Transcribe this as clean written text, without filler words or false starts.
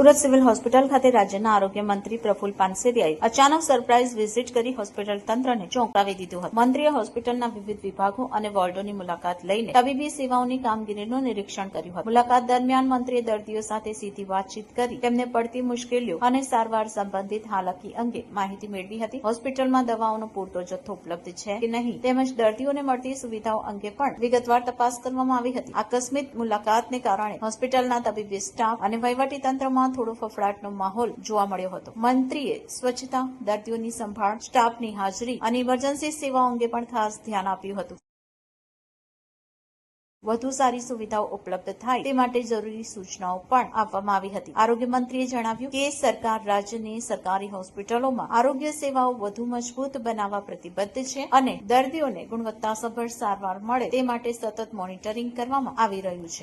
Surat civil hospital ખાતે રાજ્યના આરોગ્ય મંત્રી પ્રફુલ પાનસેરિયાએ અચાનક સરપ્રાઇઝ વિઝિટ કરી હોસ્પિટલ તંત્રને ચોંકાવી દીધું હતું. મંત્રીએ હોસ્પિટલના વિવિધ વિભાગો અને વોર્ડોની મુલાકાત લઈને તબીબી સેવાઓની કામગીરીનું નિરીક્ષણ કર્યું હતું. મુલાકાત દરમિયાન મંત્રીએ દર્દીઓ સાથે સીધી વાતચીત કરી તેમને પડતી મુશ્કેલીઓ અને સારવાર સંબંધિત હાલાકી અંગે માહિતી મેળવી હતી. હોસ્પિટલમાં દવાઓનો પૂરતો જથ્થો ઉપલબ્ધ છે કે નહીં તેમજ દર્દીઓને મળતી સુવિધાઓ અંગે પણ વિગતવાર તપાસ કરવામાં આવી હતી. આકસ્મિક મુલાકાતને કારણે હોસ્પિટલના તબીબી સ્ટાફ અને વહીવટી તંત્રમાં થોડો ફફડાટનો માહોલ જોવા મળ્યો હતો. મંત્રીએ સ્વચ્છતા, દર્દીઓની સંભાળ, સ્ટાફની હાજરી અને ઇમરજન્સી સેવાઓ અંગે પણ ખાસ ધ્યાન આપ્યું હતું. વધુ સારી સુવિધાઓ ઉપલબ્ધ થાય તે માટે જરૂરી સૂચનાઓ પણ આપવામાં આવી હતી. આરોગ્ય મંત્રીએ જણાવ્યું કે સરકાર રાજ્યની સરકારી હોસ્પિટલોમાં આરોગ્ય સેવાઓ વધુ મજબૂત બનાવવા પ્રતિબદ્ધ છે અને દર્દીઓને ગુણવત્તાસભર સારવાર મળે તે માટે સતત મોનિટરિંગ કરવામાં આવી રહ્યું છે.